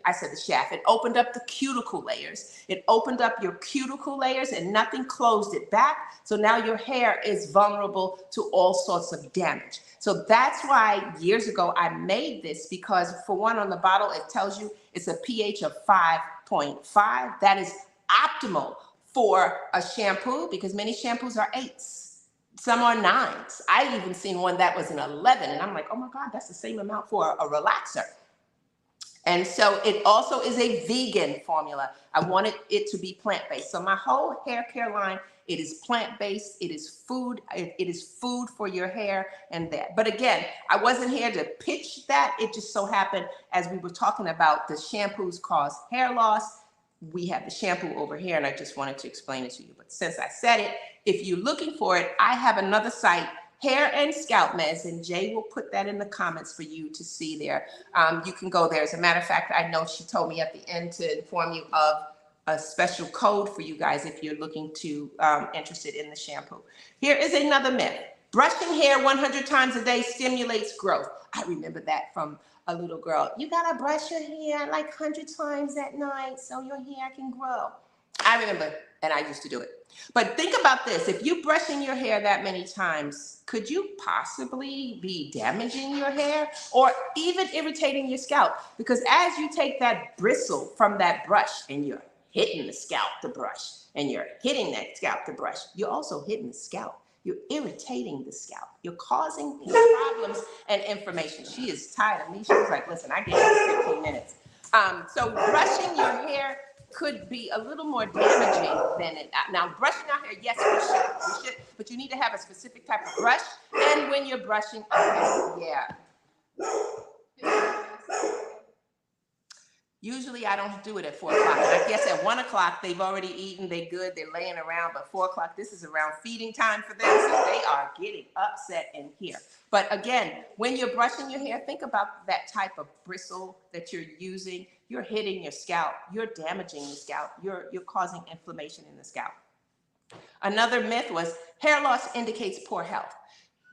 I said the shaft, it opened up the cuticle layers. It opened up your cuticle layers and nothing closed it back. So now your hair is vulnerable to all sorts of damage. So that's why years ago I made this, because for one, on the bottle, it tells you it's a pH of 5.5. That is optimal for a shampoo because many shampoos are 8s. Some are 9s. I've even seen one that was an 11 and I'm like, oh my God, that's the same amount for a relaxer. And so it also is a vegan formula. I wanted it to be plant-based. So my whole hair care line, it is plant-based, it is food, it is food for your hair and that. But again, I wasn't here to pitch that. It just so happened as we were talking about the shampoos cause hair loss, we have the shampoo over here and I just wanted to explain it to you. But since I said it, if you're looking for it, I have another site, Hair and Scalp Meds, and Jay will put that in the comments for you to see there. You can go there. As a matter of fact, I know she told me at the end to inform you of a special code for you guys if you're looking to interested in the shampoo. Here is another myth. Brushing hair 100 times a day stimulates growth. I remember that from a little girl. You gotta brush your hair like 100 times at night so your hair can grow. I remember, and I used to do it. But think about this. If you're brushing your hair that many times, could you possibly be damaging your hair or even irritating your scalp? Because as you take that bristle from that brush and you're hitting the scalp to brush and you're hitting that scalp to brush, you're also hitting the scalp. You're irritating the scalp. You're causing problems and inflammation. She is tired of me. She was like, listen, I gave you 15 minutes. So brushing your hair could be a little more damaging than it. Now, brushing our hair, yes, we should, but you need to have a specific type of brush. And when you're brushing, okay, yeah. Usually I don't do it at 4 o'clock. I guess at 1 o'clock, they've already eaten, they're good, they're laying around, but 4 o'clock, this is around feeding time for them, so they are getting upset in here. But again, when you're brushing your hair, think about that type of bristle that you're using. You're hitting your scalp, you're damaging the scalp, you're causing inflammation in the scalp. Another myth was hair loss indicates poor health.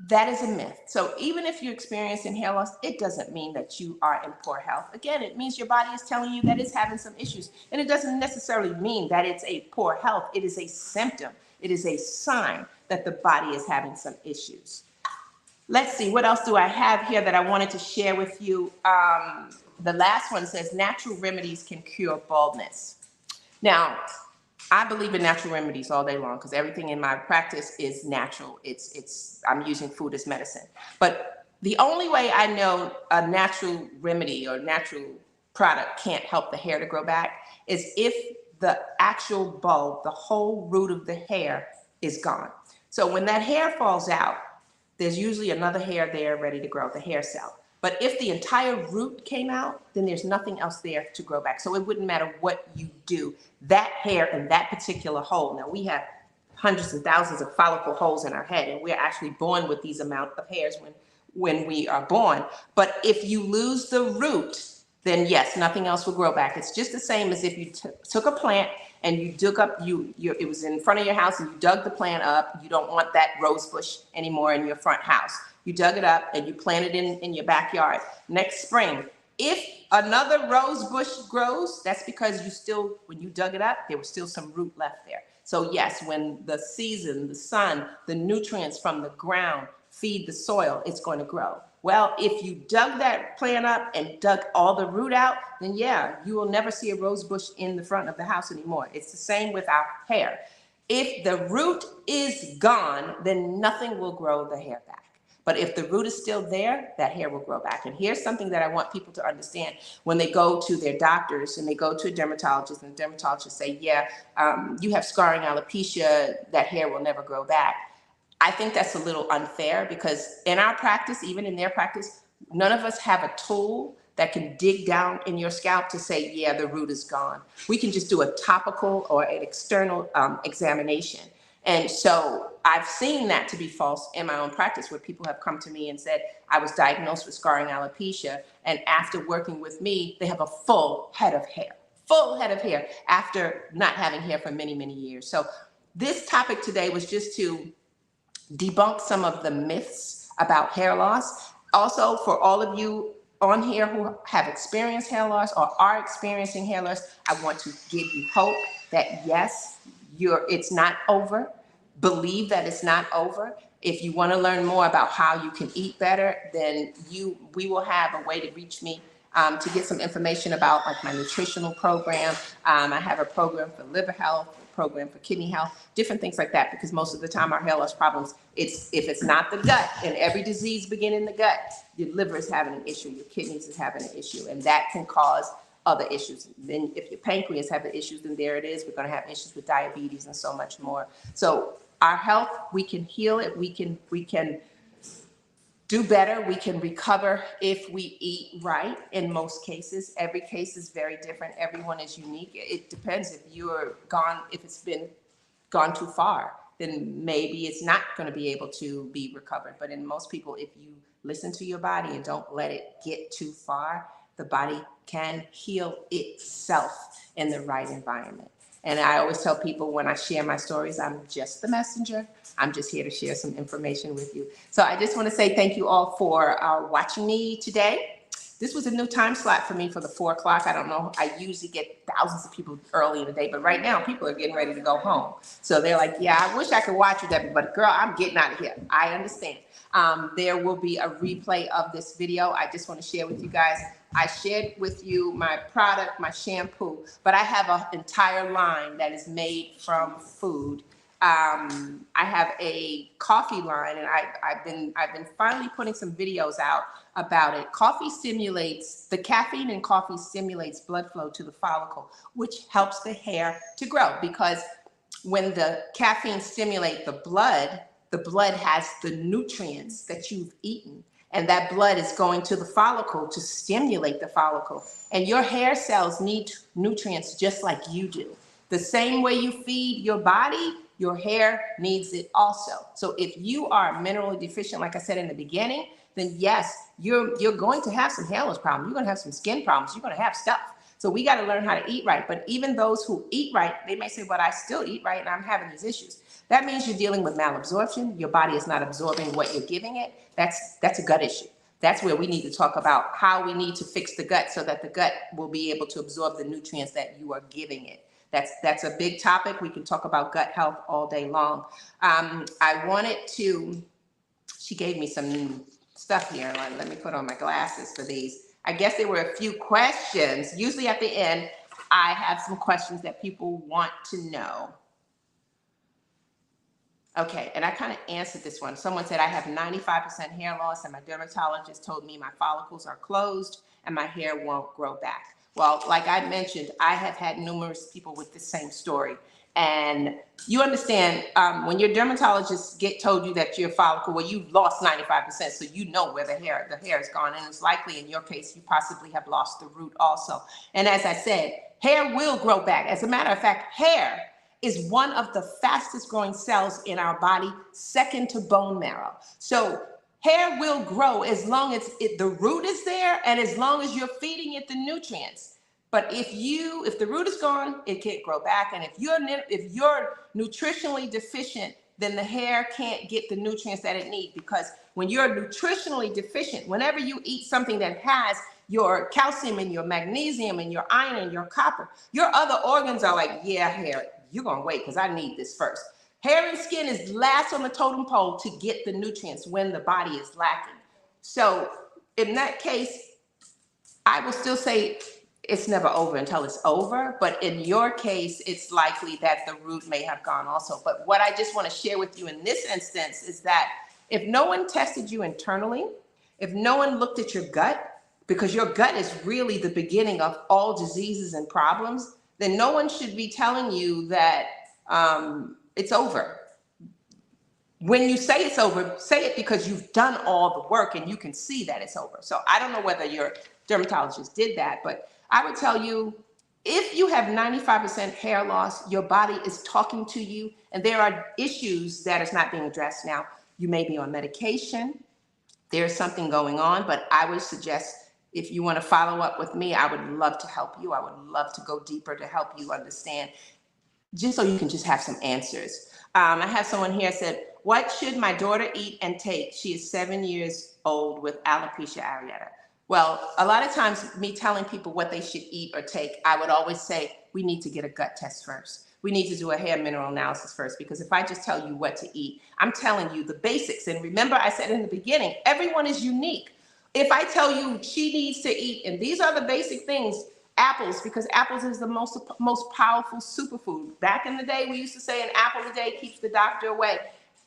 That is a myth. So even if you're experiencing hair loss, it doesn't mean that you are in poor health. Again, it means your body is telling you that it's having some issues. And it doesn't necessarily mean that it's a poor health. It is a symptom. It is a sign that the body is having some issues. Let's see, what else do I have here that I wanted to share with you? The last one says natural remedies can cure baldness. Now, I believe in natural remedies all day long because everything in my practice is natural. I'm using food as medicine. But the only way I know a natural remedy or natural product can't help the hair to grow back is if the actual bulb, the whole root of the hair is gone. So when that hair falls out, there's usually another hair there ready to grow, the hair cell. But if the entire root came out, then there's nothing else there to grow back. So it wouldn't matter what you do. That hair in that particular hole, now we have hundreds and thousands of follicle holes in our head, and we're actually born with these amount of hairs when we are born. But if you lose the root, then yes, nothing else will grow back. It's just the same as if you took a plant and you dug up, it was in front of your house and you dug the plant up. You don't want that rose bush anymore in your front house. You dug it up and you planted it in your backyard. Next spring, if another rose bush grows, that's because when you dug it up, there was still some root left there. So yes, when the season, the sun, the nutrients from the ground feed the soil, it's going to grow. Well, if you dug that plant up and dug all the root out, then yeah, you will never see a rose bush in the front of the house anymore. It's the same with our hair. If the root is gone, then nothing will grow the hair back. But if the root is still there, that hair will grow back. And here's something that I want people to understand. When they go to their doctors and they go to a dermatologist, and the dermatologist say, yeah, you have scarring alopecia, that hair will never grow back. I think that's a little unfair, because in our practice, even in their practice, none of us have a tool that can dig down in your scalp to say, yeah, the root is gone. We can just do a topical or an external examination. And so I've seen that to be false in my own practice, where people have come to me and said, I was diagnosed with scarring alopecia, and after working with me, they have a full head of hair after not having hair for many, many years. So this topic today was just to debunk some of the myths about hair loss. Also, for all of you on here who have experienced hair loss or are experiencing hair loss, I want to give you hope that yes, it's not over. Believe that it's not over. If you want to learn more about how you can eat better, then we will have a way to reach me to get some information about like my nutritional program. I have a program for liver health, a program for kidney health, different things like that, because most of the time our hair loss problems, if it's not the gut, and every disease begins in the gut, your liver is having an issue, your kidneys is having an issue, and that can cause other issues. Then if your pancreas have the issues, then there it is. We're going to have issues with diabetes and so much more. So our health, we can heal it. We can do better. We can recover if we eat right. In most cases, every case is very different. Everyone is unique. It depends if it's been gone too far, then maybe it's not going to be able to be recovered. But in most people, if you listen to your body and don't let it get too far, the body can heal itself in the right environment. And I always tell people when I share my stories, I'm just the messenger. I'm just here to share some information with you. So I just want to say thank you all for watching me today. This was a new time slot for me for the 4 o'clock. I don't know. I usually get thousands of people early in the day, but right now people are getting ready to go home. So they're like, yeah, I wish I could watch you, Debbie, but girl, I'm getting out of here. I understand. There will be a replay of this video. I just want to share with you guys. I shared with you my product, my shampoo, but I have an entire line that is made from food. I have a coffee line, and I've been finally putting some videos out about it. The caffeine in coffee stimulates blood flow to the follicle, which helps the hair to grow, because when the caffeine stimulates the blood has the nutrients that you've eaten. And that blood is going to the follicle to stimulate the follicle. And your hair cells need nutrients just like you do. The same way you feed your body, your hair needs it also. So if you are minerally deficient, like I said in the beginning, then yes, you're going to have some hair loss problems. You're going to have some skin problems. You're going to have stuff. So we got to learn how to eat right. But even those who eat right, they may say, but I still eat right and I'm having these issues. That means you're dealing with malabsorption. Your body is not absorbing what you're giving it. That's a gut issue. That's where we need to talk about how we need to fix the gut so that the gut will be able to absorb the nutrients that you are giving it. That's a big topic. We can talk about gut health all day long. She gave me some stuff here. Let me put on my glasses for these. I guess there were a few questions. Usually at the end, I have some questions that people want to know. Okay, and I kind of answered this one. Someone said, I have 95% hair loss and my dermatologist told me my follicles are closed and my hair won't grow back. Well, like I mentioned, I have had numerous people with the same story. And you understand, when your dermatologist told you that your follicle, well, you've lost 95%, so you know where the hair is gone. And it's likely in your case, you possibly have lost the root also. And as I said, hair will grow back. As a matter of fact, hair is one of the fastest growing cells in our body, second to bone marrow. So hair will grow as long as the root is there and as long as you're feeding it the nutrients. But if the root is gone, it can't grow back. And if you're nutritionally deficient, then the hair can't get the nutrients that it needs, because when you're nutritionally deficient, whenever you eat something that has your calcium and your magnesium and your iron and your copper, your other organs are like, yeah, hair, you're going to wait because I need this first. Hair and skin is last on the totem pole to get the nutrients when the body is lacking. So in that case, I will still say it's never over until it's over. But in your case, it's likely that the root may have gone also. But what I just want to share with you in this instance is that If no one tested you internally, if no one looked at your gut, because your gut is really the beginning of all diseases and problems, then no one should be telling you that it's over. When you say it's over, say it because you've done all the work and you can see that it's over. So I don't know whether your dermatologist did that, but I would tell you, if you have 95% hair loss, your body is talking to you, and there are issues that is not being addressed now. You may be on medication. There's something going on, but I would suggest, if you want to follow up with me, I would love to help you. I would love to go deeper to help you understand, just so you can just have some answers. I have someone here said, what should my daughter eat and take? She is 7 years old with alopecia areata. Well, a lot of times me telling people what they should eat or take, I would always say, we need to get a gut test first. We need to do a hair mineral analysis first, because if I just tell you what to eat, I'm telling you the basics. And remember, I said in the beginning, everyone is unique. If I tell you she needs to eat, and these are the basic things, apples, because apples is the most powerful superfood. Back in the day, we used to say an apple a day keeps the doctor away.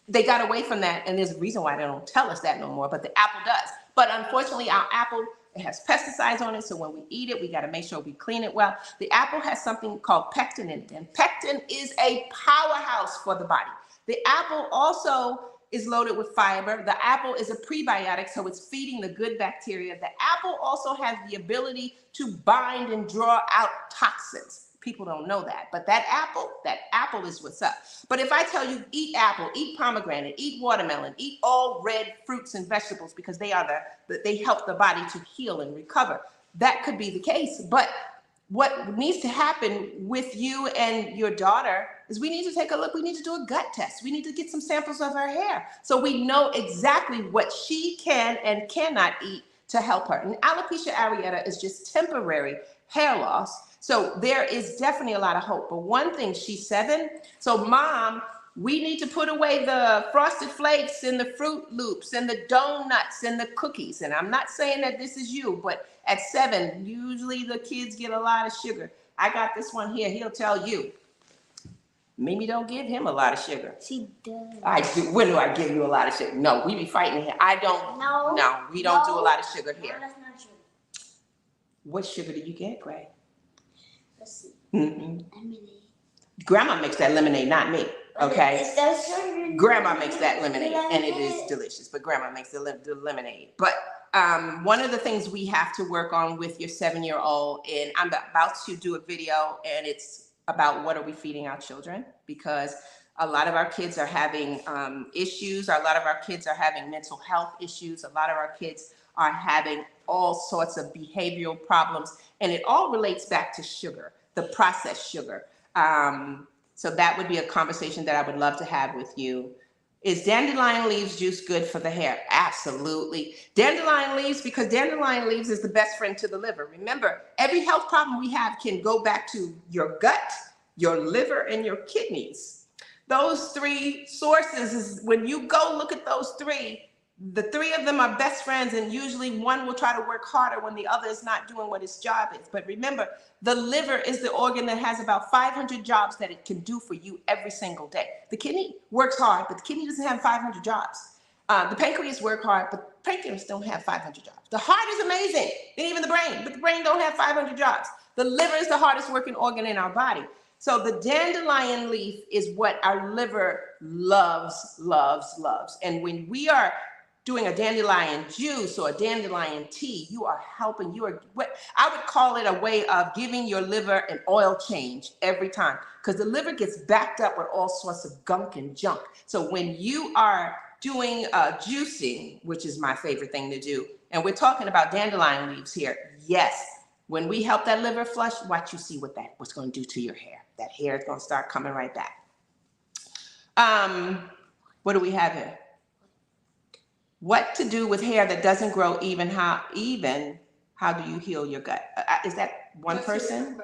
They got away from that, and there's a reason why they don't tell us that no more, but the apple does. But unfortunately, our apple, it has pesticides on it, so when we eat it, we got to make sure we clean it well. The apple has something called pectin in it, and pectin is a powerhouse for the body. The apple also is loaded with fiber. The apple is a prebiotic, so it's feeding the good bacteria. The apple also has the ability to bind and draw out toxins. People don't know that, but that apple is what's up. But if I tell you, eat apple, eat pomegranate, eat watermelon, eat all red fruits and vegetables, because they help the body to heal and recover, that could be the case. But what needs to happen with you and your daughter is we need to take a look. We need to do a gut test. We need to get some samples of her hair so we know exactly what she can and cannot eat to help her. And alopecia areata is just temporary hair loss. So there is definitely a lot of hope. But one thing, she's 7. So mom, we need to put away the Frosted Flakes and the Fruit Loops and the donuts and the cookies. And I'm not saying that this is you, but at 7, usually the kids get a lot of sugar. I got this one here. He'll tell you. Mimi don't give him a lot of sugar. She does. I do. When do I give you a lot of sugar? No, we be fighting here. I don't. No, we don't do a lot of sugar here. No, that's not true. What sugar do you get, Gray? Let's see. Mm-hmm. Lemonade. Grandma makes that lemonade, not me. Okay. Grandma makes that lemonade, and it is delicious. But Grandma makes the lemonade. But one of the things we have to work on with your 7-year-old, and I'm about to do a video, and it's about what are we feeding our children, because a lot of our kids are having issues. A lot of our kids are having mental health issues. A lot of our kids are having all sorts of behavioral problems, and it all relates back to sugar, the processed sugar. So that would be a conversation that I would love to have with you. Is dandelion leaves juice good for the hair? Absolutely. Dandelion leaves, because dandelion leaves is the best friend to the liver. Remember, every health problem we have can go back to your gut, your liver, and your kidneys. Those 3 sources, is when you go look at those 3, the 3 of them are best friends, and usually one will try to work harder when the other is not doing what its job is. But remember, the liver is the organ that has about 500 jobs that it can do for you every single day. The kidney works hard, but the kidney doesn't have 500 jobs. The pancreas work hard, but pancreas don't have 500 jobs. The heart is amazing, and even the brain, but the brain don't have 500 jobs. The liver is the hardest working organ in our body. So the dandelion leaf is what our liver loves, loves, loves. And when we are doing a dandelion juice or a dandelion tea, you are helping, you are, what I would call it, a way of giving your liver an oil change every time, because the liver gets backed up with all sorts of gunk and junk. So when you are doing juicing, which is my favorite thing to do, and we're talking about dandelion leaves here, yes, when we help that liver flush, watch you see what's going to do to your hair. That hair is going to start coming right back. What do we have here? What to do with hair that doesn't grow even? How do you heal your gut? Is that one person?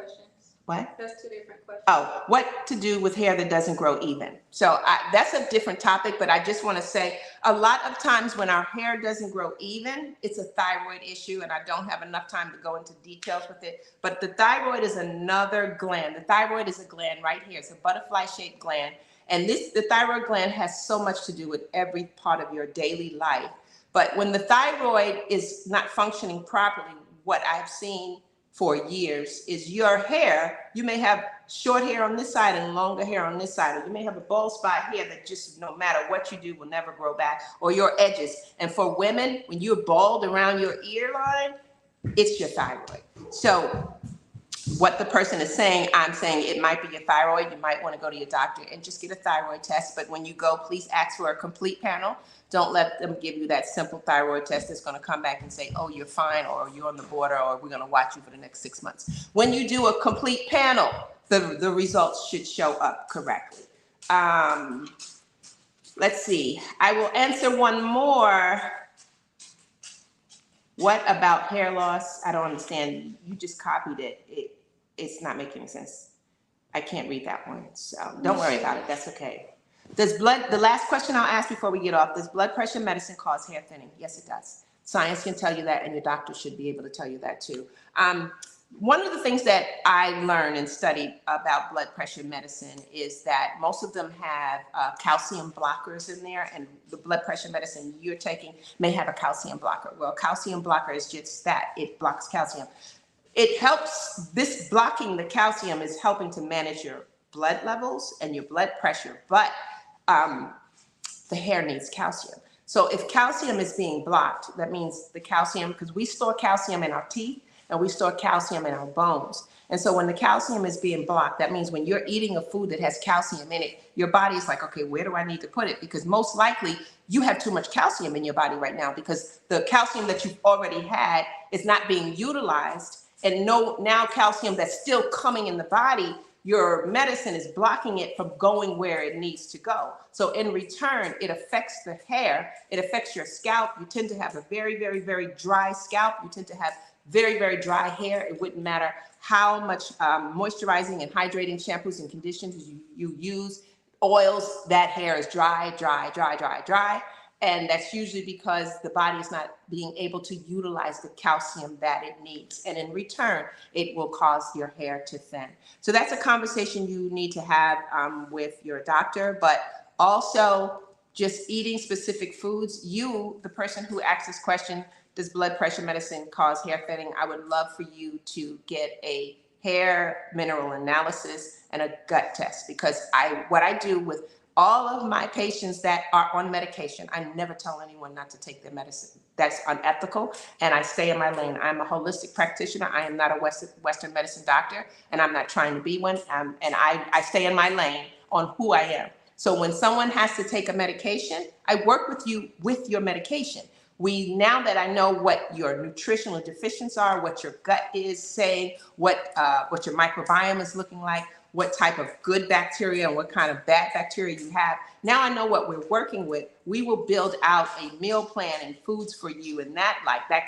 What? That's 2 different questions. Oh, what to do with hair that doesn't grow even? So that's a different topic, but I just want to say a lot of times when our hair doesn't grow even, it's a thyroid issue, and I don't have enough time to go into details with it, but the thyroid is another gland. The thyroid is a gland right here. It's a butterfly-shaped gland, And the thyroid gland has so much to do with every part of your daily life. But when the thyroid is not functioning properly, what I've seen for years is your hair, you may have short hair on this side and longer hair on this side, or you may have a bald spot here that just no matter what you do will never grow back, or your edges. And for women, when you're bald around your ear line, it's your thyroid. So what the person is saying, I'm saying it might be your thyroid. You might want to go to your doctor and just get a thyroid test. But when you go, please ask for a complete panel. Don't let them give you that simple thyroid test that's going to come back and say, oh, you're fine, or you're on the border, or we're going to watch you for the next 6 months. When you do a complete panel, the results should show up correctly. Let's see. I will answer one more. What about hair loss? I don't understand. You just copied it. It's not making sense. I can't read that one, so don't worry about it. That's okay. The last question I'll ask before we get off, does blood pressure medicine cause hair thinning? Yes, it does. Science can tell you that, and your doctor should be able to tell you that too. One of the things that I learned and studied about blood pressure medicine is that most of them have calcium blockers in there, and the blood pressure medicine you're taking may have a calcium blocker. Well, calcium blocker is just that. It blocks calcium. It helps, this blocking the calcium is helping to manage your blood levels and your blood pressure, but the hair needs calcium. So if calcium is being blocked, that means the calcium, because we store calcium in our teeth and we store calcium in our bones. And so when the calcium is being blocked, that means when you're eating a food that has calcium in it, your body is like, okay, where do I need to put it? Because most likely you have too much calcium in your body right now because the calcium that you've already had is not being utilized. And now calcium that's still coming in the body, your medicine is blocking it from going where it needs to go. So in return, it affects the hair, it affects your scalp. You tend to have a very, very, very dry scalp. You tend to have very, very dry hair. It wouldn't matter how much moisturizing and hydrating shampoos and conditioners you use, oils, that hair is dry, dry, dry, dry, dry. And that's usually because the body is not being able to utilize the calcium that it needs. And in return, it will cause your hair to thin. So that's a conversation you need to have with your doctor, but also just eating specific foods. You, the person who asked this question, does blood pressure medicine cause hair thinning? I would love for you to get a hair mineral analysis and a gut test, because what I do with all of my patients that are on medication, I never tell anyone not to take their medicine. That's unethical, and I stay in my lane. I'm a holistic practitioner. I am not a Western medicine doctor, and I'm not trying to be one. And I stay in my lane on who I am. So when someone has to take a medication, I work with you with your medication. Now that I know what your nutritional deficiencies are, what your gut is saying, what your microbiome is looking like, what type of good bacteria and what kind of bad bacteria you have. Now I know what we're working with. We will build out a meal plan and foods for you, and that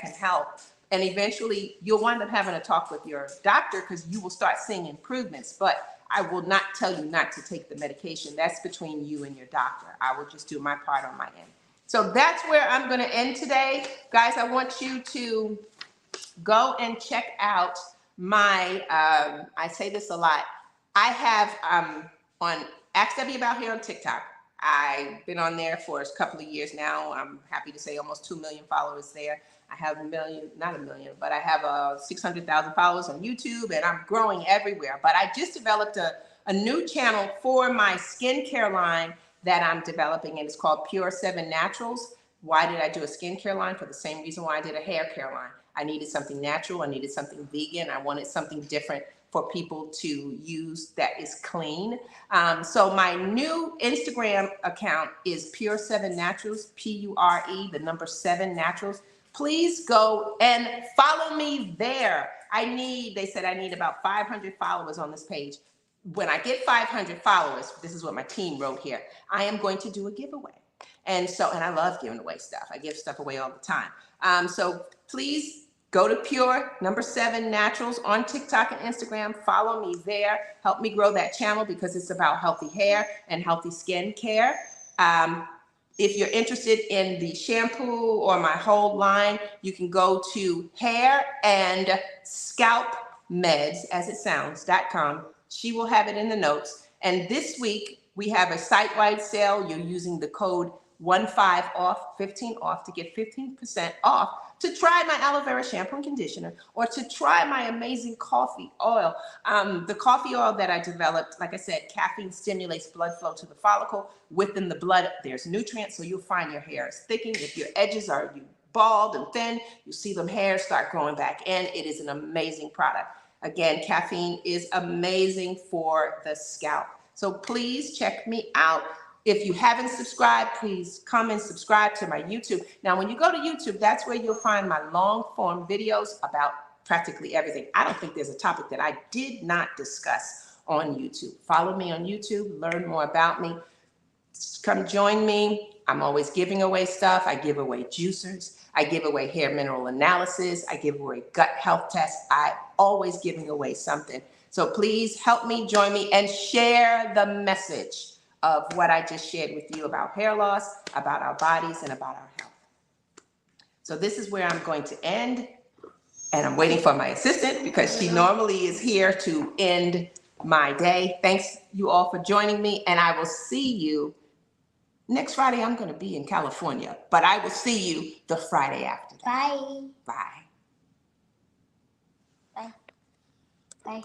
can help. And eventually you'll wind up having a talk with your doctor because you will start seeing improvements. But I will not tell you not to take the medication. That's between you and your doctor. I will just do my part on my end. So that's where I'm going to end today. Guys, I want you to go and check out my, I say this a lot, I have on Ask Debbie About Hair on TikTok. I've been on there for a couple of years now. I'm happy to say almost 2 million followers there. I have not a million, but I have 600,000 followers on YouTube, and I'm growing everywhere. But I just developed a new channel for my skincare line that I'm developing, and it's called Pure 7 Naturals. Why did I do a skincare line? For the same reason why I did a hair care line. I needed something natural. I needed something vegan. I wanted something different for people to use that is clean. So my new Instagram account is Pure 7 Naturals, Pure, the number 7 Naturals. Please go and follow me there. They said I need about 500 followers on this page. When I get 500 followers, this is what my team wrote here, I am going to do a giveaway. And I love giving away stuff. I give stuff away all the time. So please go to Pure 7 Naturals on TikTok and Instagram. Follow me there. Help me grow that channel because it's about healthy hair and healthy skin care. If you're interested in the shampoo or my whole line, you can go to hair and scalp meds, as it sounds, .com. She will have it in the notes. And this week, We have a site-wide sale. You're using the code 15OFF, 15 off, to get 15% off to try my aloe vera shampoo and conditioner, or to try my amazing coffee oil. The coffee oil that I developed, like I said, caffeine stimulates blood flow to the follicle. Within the blood, there's nutrients, so you'll find your hair is thickening. If your edges are bald and thin, you see them hairs start growing back in. It is an amazing product. Again, caffeine is amazing for the scalp. So please check me out. If you haven't subscribed, please come and subscribe to my YouTube. Now, when you go to YouTube, that's where you'll find my long form videos about practically everything. I don't think there's a topic that I did not discuss on YouTube. Follow me on YouTube, learn more about me. Come join me. I'm always giving away stuff. I give away juicers. I give away hair mineral analysis. I give away gut health tests. I always giving away something. So please help me, join me, and share the message of what I just shared with you about hair loss, about our bodies, and about our health. So this is where I'm going to end. And I'm waiting for my assistant because she normally is here to end my day. Thanks you all for joining me. And I will see you next Friday. I'm going to be in California, but I will see you the Friday after that. Bye. Bye. Bye. Bye.